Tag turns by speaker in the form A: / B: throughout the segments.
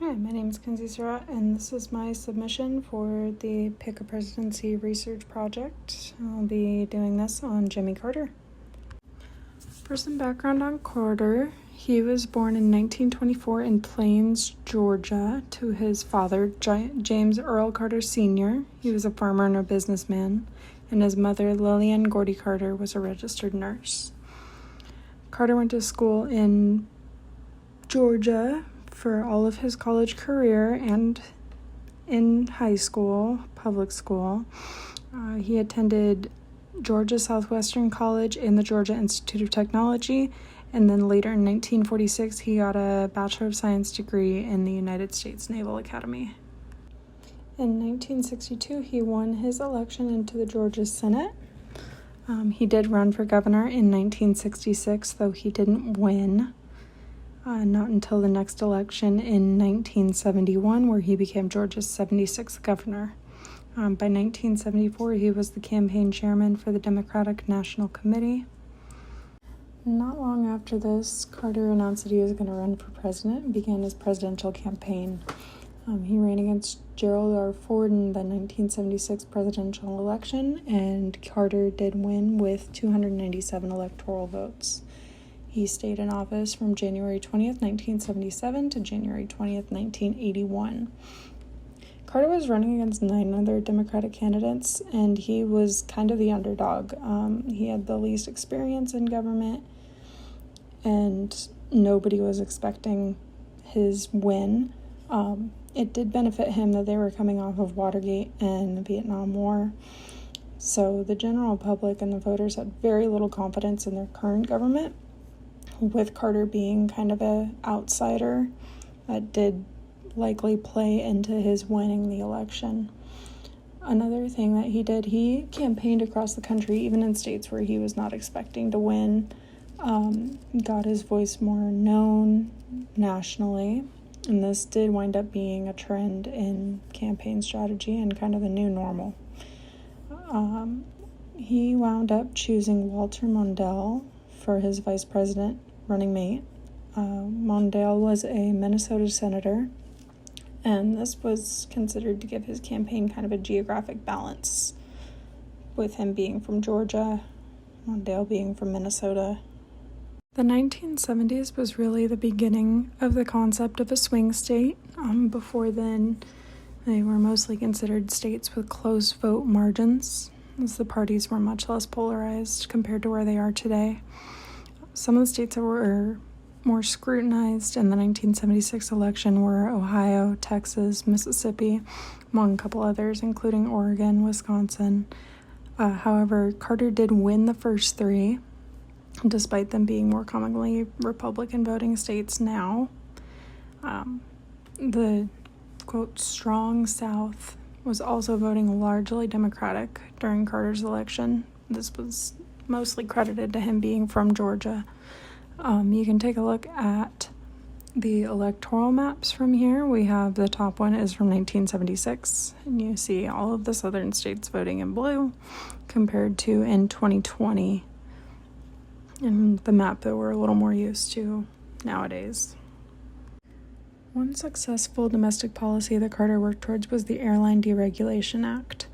A: Hi, my name is Kenzie Surratt, and this is my submission for the Pick a Presidency Research Project. I'll be doing this on Jimmy Carter. For some background on Carter, he was born in 1924 in Plains, Georgia, to his father, James Earl Carter Sr. He was a farmer and a businessman, and his mother, Lillian Gordy Carter, was a registered nurse. Carter went to school in Georgia for all of his college career and in high school, public school. He attended Georgia Southwestern College and the Georgia Institute of Technology, and then later in 1946 he got a Bachelor of Science degree in the United States Naval Academy. In 1962 he won his election into the Georgia Senate. He did run for governor in 1966, though he didn't win. Not until the next election in 1971, where he became Georgia's 76th governor. By 1974, he was the campaign chairman for the Democratic National Committee. Not long after this, Carter announced that he was going to run for president and began his presidential campaign. He ran against Gerald R. Ford in the 1976 presidential election, and Carter did win with 297 electoral votes. He stayed in office from January 20th, 1977 to January 20th, 1981. Carter was running against 9 other Democratic candidates, and he was kind of the underdog. He had the least experience in government, and nobody was expecting his win. It did benefit him that they were coming off of Watergate and the Vietnam War. So the general public and the voters had very little confidence in their current government, with Carter being kind of an outsider. That did likely play into his winning the election. Another thing that he did, he campaigned across the country, even in states where he was not expecting to win. Got his voice more known nationally, and this did wind up being a trend in campaign strategy and kind of a new normal. He wound up choosing Walter Mondale for his vice president running mate. Mondale was a Minnesota senator, and this was considered to give his campaign kind of a geographic balance, with him being from Georgia, Mondale being from Minnesota. The 1970s was really the beginning of the concept of a swing state. Before then, they were mostly considered states with close vote margins, as the parties were much less polarized compared to where they are today. Some of the states that were more scrutinized in the 1976 election were Ohio, Texas, Mississippi, among a couple others, including Oregon, Wisconsin. However, Carter did win the first 3, despite them being more commonly Republican voting states now. The, quote, strong South was also voting largely Democratic during Carter's election. This was mostly credited to him being from Georgia. You can take a look at the electoral maps from here. We have the top one is from 1976, and you see all of the southern states voting in blue compared to in 2020, and the map that we're a little more used to nowadays. One successful domestic policy that Carter worked towards was the Airline Deregulation Act.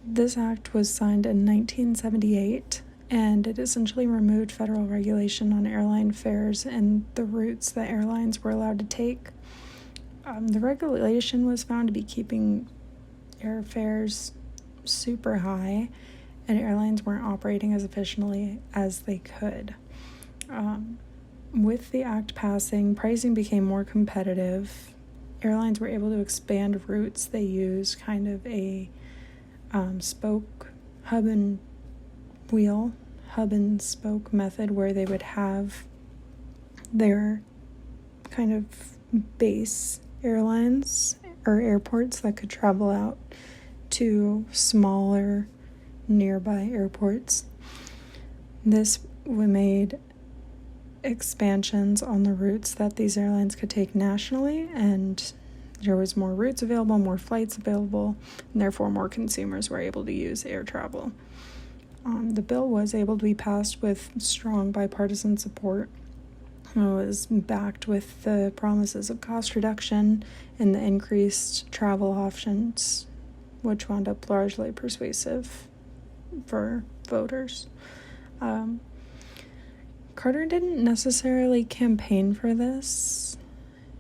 A: This act was signed in 1978, and it essentially removed federal regulation on airline fares and the routes that airlines were allowed to take. The regulation was found to be keeping airfares super high, and airlines weren't operating as efficiently as they could. With the act passing, pricing became more competitive. Airlines were able to expand routes. They used kind of a spoke, hub and spoke method, where they would have their kind of base airlines or airports that could travel out to smaller nearby airports. This made expansions on the routes that these airlines could take nationally, and there was more routes available, more flights available, and therefore more consumers were able to use air travel. The bill was able to be passed with strong bipartisan support. was backed with the promises of cost reduction and the increased travel options, which wound up largely persuasive for voters. Carter didn't necessarily campaign for this.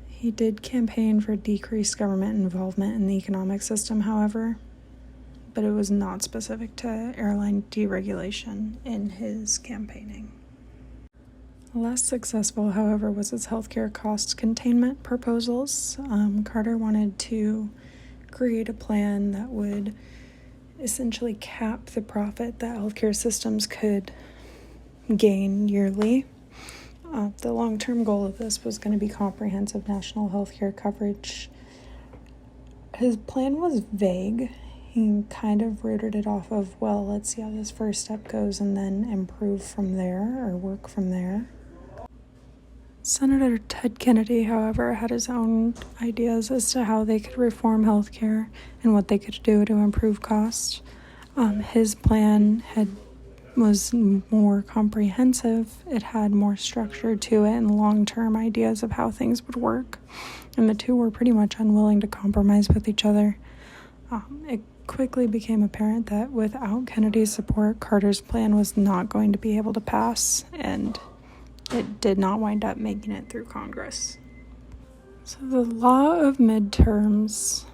A: He did campaign for decreased government involvement in the economic system, however, but it was not specific to airline deregulation in his campaigning. Less successful, however, was his healthcare cost containment proposals. Carter wanted to create a plan that would essentially cap the profit that healthcare systems could gain yearly. The long-term goal of this was going to be comprehensive national healthcare coverage. His plan was vague. He kind of rooted it off of, well, let's see how this first step goes and then improve from there or work from there. Senator Ted Kennedy, however, had his own ideas as to how they could reform healthcare and what they could do to improve costs. His plan was more comprehensive. It had more structure to it and long-term ideas of how things would work. And the two were pretty much unwilling to compromise with each other. It quickly became apparent that without Kennedy's support, Carter's plan was not going to be able to pass, and it did not wind up making it through Congress. So the law of midterms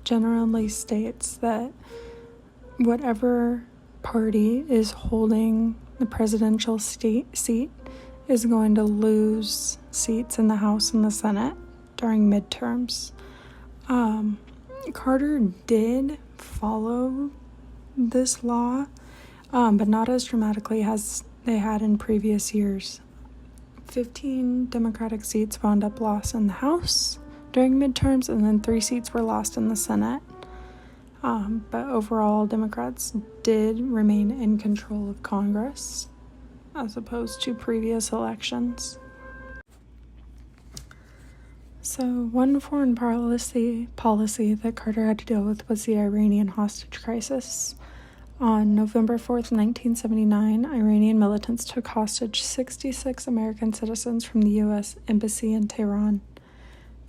A: generally states that whatever party is holding the presidential seat is going to lose seats in the House and the Senate during midterms. Carter did follow this law, but not as dramatically as they had in previous years. 15 Democratic seats wound up lost in the House during midterms, and then 3 seats were lost in the Senate. But overall, Democrats did remain in control of Congress, as opposed to previous elections. So one foreign policy that Carter had to deal with was the Iranian hostage crisis. On November 4th, 1979, Iranian militants took hostage 66 American citizens from the U.S. Embassy in Tehran.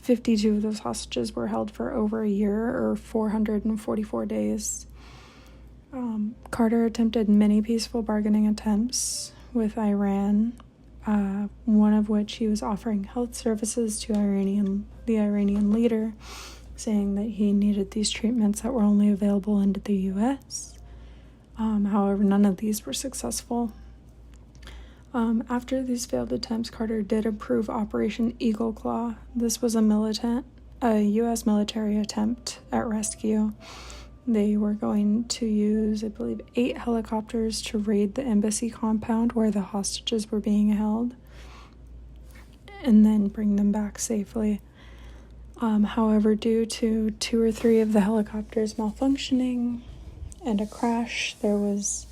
A: 52 of those hostages were held for over a year, or 444 days. Carter attempted many peaceful bargaining attempts with Iran, one of which he was offering health services to the Iranian leader, saying that he needed these treatments that were only available in the U.S. However, none of these were successful. After these failed attempts, Carter did approve Operation Eagle Claw. This was a U.S. military attempt at rescue. They were going to use, I believe, 8 helicopters to raid the embassy compound where the hostages were being held, and then bring them back safely. However, due to 2 or 3 of the helicopters malfunctioning and a crash, there was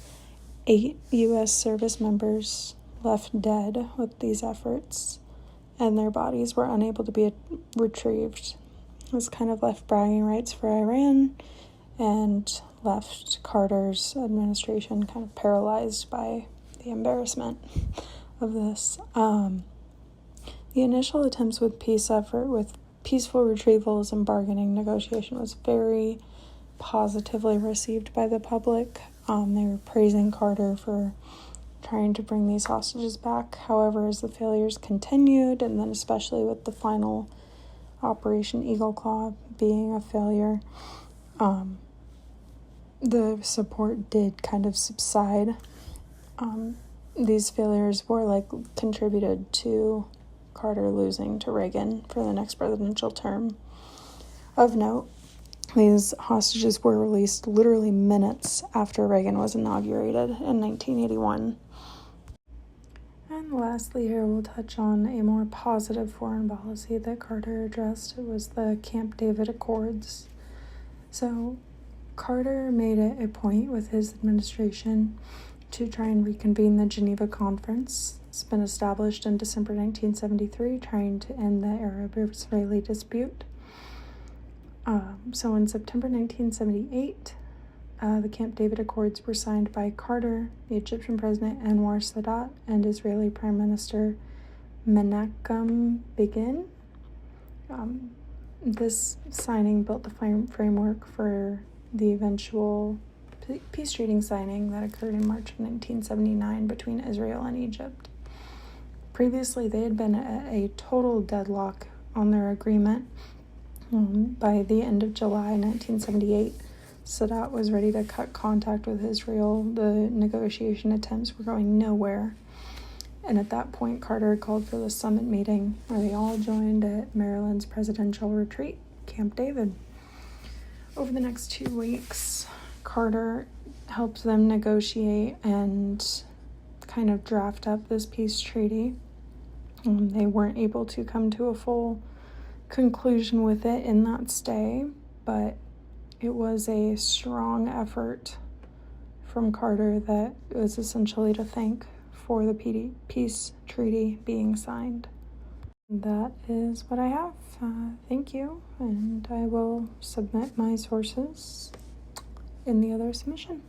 A: 8 U.S. service members left dead with these efforts, and their bodies were unable to be retrieved. This kind of left bragging rights for Iran and left Carter's administration kind of paralyzed by the embarrassment of this. The initial attempts with peaceful retrievals and bargaining negotiation was very positively received by the public. They were praising Carter for trying to bring these hostages back. However, as the failures continued, and then especially with the final Operation Eagle Claw being a failure, the support did kind of subside. These failures were contributed to Carter losing to Reagan for the next presidential term. Of note, these hostages were released literally minutes after Reagan was inaugurated in 1981. And lastly, here we'll touch on a more positive foreign policy that Carter addressed. It was the Camp David Accords. So Carter made it a point with his administration to try and reconvene the Geneva Conference. It's been established in December 1973, trying to end the Arab-Israeli dispute. So in September 1978, the Camp David Accords were signed by Carter, the Egyptian President Anwar Sadat, and Israeli Prime Minister Menachem Begin. This signing built the framework for the eventual peace treaty signing that occurred in March of 1979 between Israel and Egypt. Previously, they had been at a total deadlock on their agreement. By the end of July 1978, Sadat was ready to cut contact with Israel. The negotiation attempts were going nowhere. And at that point, Carter called for the summit meeting where they all joined at Maryland's presidential retreat, Camp David. Over the next 2 weeks, Carter helped them negotiate and kind of draft up this peace treaty. They weren't able to come to a full conclusion with it in that stay, but it was a strong effort from Carter that was essentially to thank for the peace treaty being signed. That is what I have. Thank you, and I will submit my sources in the other submission.